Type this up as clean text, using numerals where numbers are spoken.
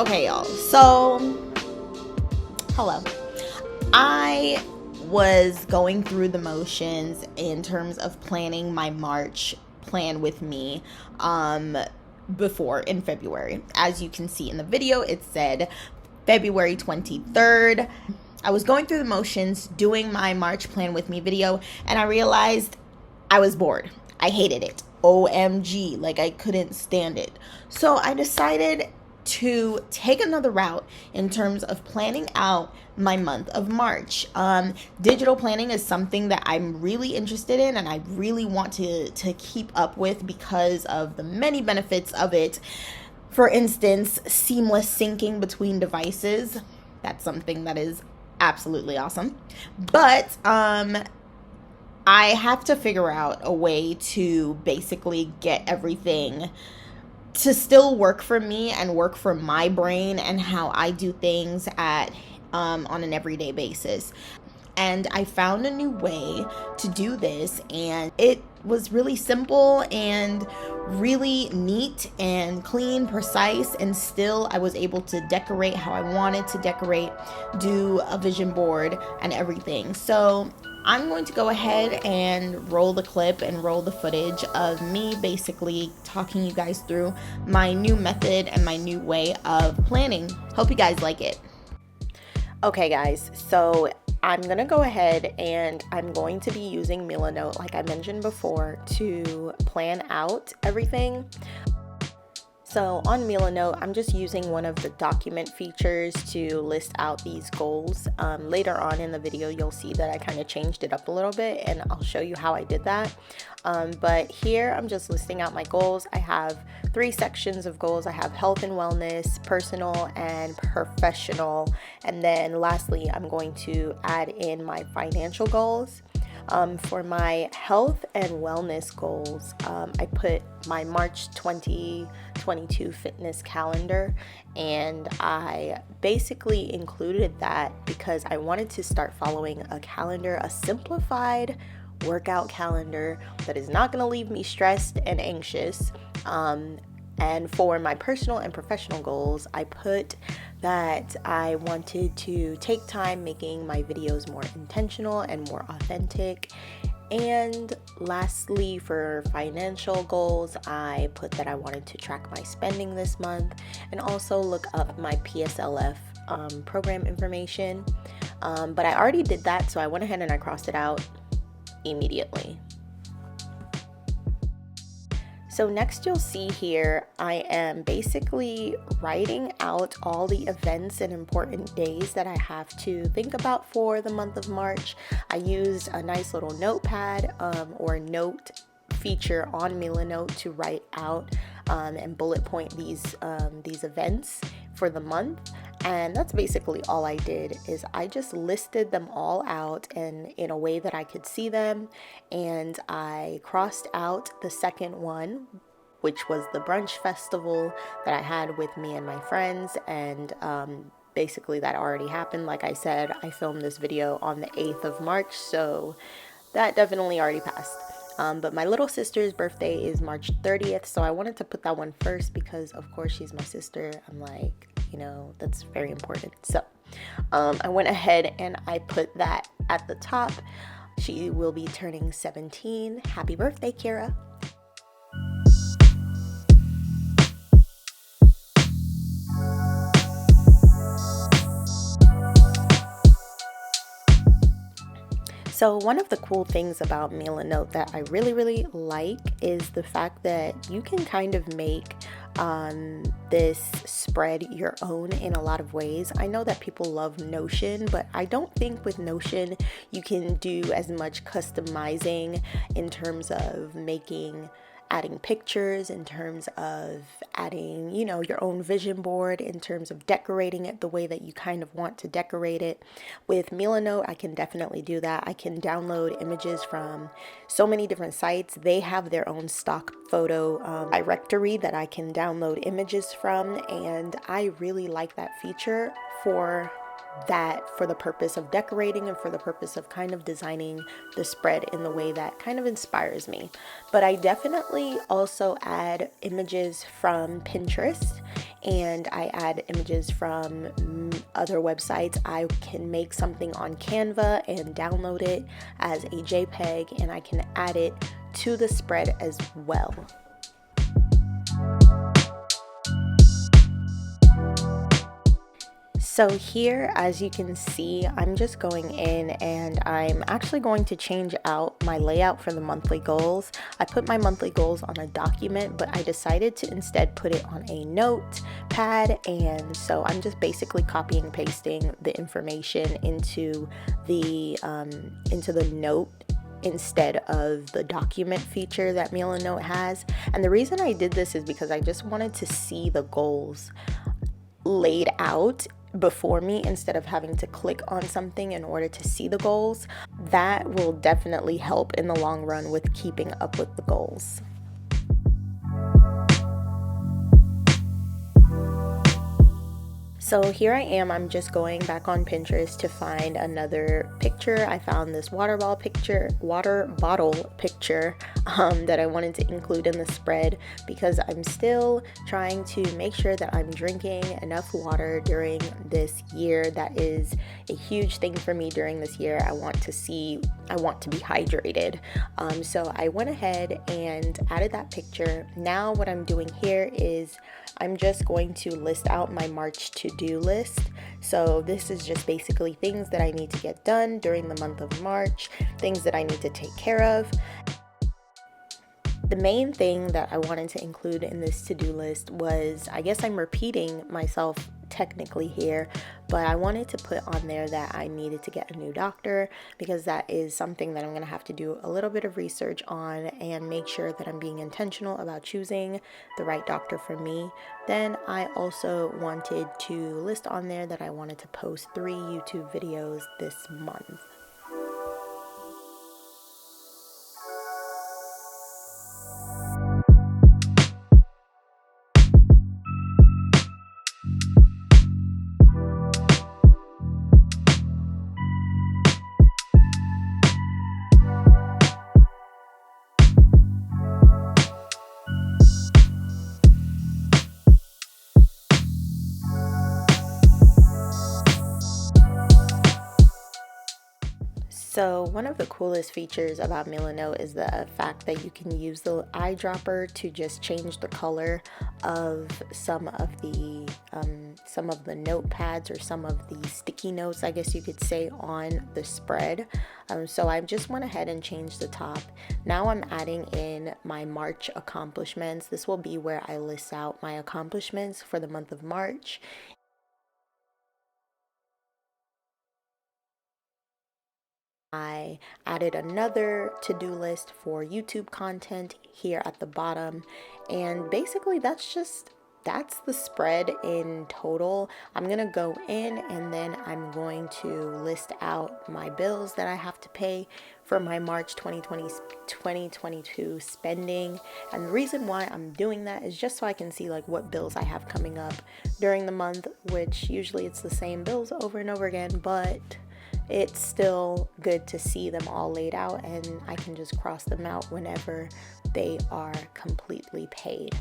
Okay, y'all. So, hello. I was going through the motions in terms of planning my March plan with me before in February. As you can see in the video, it said February 23rd. I was going through the motions doing my March plan with me video, and I realized I was bored. I hated it. OMG, like I couldn't stand it. So I decided to take another route in terms of planning out my month of March. Digital planning is something that I'm really interested in and I really want to keep up with because of the many benefits of it. For instance, seamless syncing between devices. That's something that is absolutely awesome. But I have to figure out a way to basically get everything to still work for me and work for my brain and how I do things on an everyday basis. And I found a new way to do this, and it was really simple and really neat and clean, precise, and still I was able to decorate how I wanted to decorate, do a vision board and everything. So I'm going to go ahead and roll the clip and roll the footage of me basically talking you guys through my new method and my new way of planning. Hope you guys like it. Okay guys, so I'm going to go ahead and I'm going to be using Milanote, like I mentioned before, to plan out everything. So on Milanote, I'm just using one of the document features to list out these goals. Later on in the video, you'll see that I kind of changed it up a little bit and I'll show you how I did that. But here I'm just listing out my goals. I have 3 sections of goals. I have health and wellness, personal and professional. And then lastly, I'm going to add in my financial goals. For my health and wellness goals, I put my March 2022 fitness calendar, and I basically included that because I wanted to start following a calendar, a simplified workout calendar that is not going to leave me stressed and anxious. And for my personal and professional goals, I put that I wanted to take time making my videos more intentional and more authentic. And lastly, for financial goals, I put that I wanted to track my spending this month and also look up my PSLF program information. But I already did that, so I went ahead and I crossed it out immediately. So next you'll see here, I am basically writing out all the events and important days that I have to think about for the month of March. I used a nice little notepad or note feature on Milanote to write out and bullet point these events for the month. And that's basically all I did, is I just listed them all out and in a way that I could see them, and I crossed out the second one, which was the brunch festival that I had with me and my friends, and basically that already happened. Like I said, I filmed this video on the 8th of March, so that definitely already passed. But my little sister's birthday is March 30th, so I wanted to put that one first because of course she's my sister. I'm like, you know, that's very important. So I went ahead and I put that at the top. She will be turning 17. Happy birthday, Kira. So one of the cool things about Milanote that I really like is the fact that you can kind of make this spread your own in a lot of ways. I know that people love Notion, but I don't think with Notion you can do as much customizing in terms of adding pictures, in terms of adding, you know, your own vision board, in terms of decorating it the way that you kind of want to decorate it. With Milanote, I can definitely do that. I can download images from so many different sites. They have their own stock photo directory that I can download images from, and I really like that feature for the purpose of decorating and for the purpose of kind of designing the spread in the way that kind of inspires me. But I definitely also add images from Pinterest, and I add images from other websites. I can make something on Canva and download it as a JPEG, and I can add it to the spread as well. So here, as you can see, I'm just going in and I'm actually going to change out my layout for the monthly goals. I put my monthly goals on a document, but I decided to instead put it on a notepad, and so I'm just basically copying and pasting the information into the note instead of the document feature that Milanote has. And the reason I did this is because I just wanted to see the goals laid out before me instead of having to click on something in order to see the goals. That will definitely help in the long run with keeping up with the goals. So here I am, I'm just going back on Pinterest to find another picture. I found this water bottle picture that I wanted to include in the spread because I'm still trying to make sure that I'm drinking enough water during this year. That is a huge thing for me during this year. I want to be hydrated. So I went ahead and added that picture. Now what I'm doing here is I'm just going to list out my March to-do list. So this is just basically things that I need to get done during the month of March, things that I need to take care of. The main thing that I wanted to include in this to-do list was, I guess I'm repeating myself technically here, but I wanted to put on there that I needed to get a new doctor because that is something that I'm going to have to do a little bit of research on and make sure that I'm being intentional about choosing the right doctor for me. Then I also wanted to list on there that I wanted to post 3 YouTube videos this month. So one of the coolest features about Milanote is the fact that you can use the eyedropper to just change the color of some of the notepads or some of the sticky notes, I guess you could say, on the spread. So I just went ahead and changed the top. Now I'm adding in my March accomplishments. This will be where I list out my accomplishments for the month of March. I added another to-do list for YouTube content here at the bottom, and basically that's the spread in total. I'm gonna go in and then I'm going to list out my bills that I have to pay for my March 2022 spending. And the reason why I'm doing that is just so I can see like what bills I have coming up during the month, which usually it's the same bills over and over again, but it's still good to see them all laid out, and I can just cross them out whenever they are completely paid.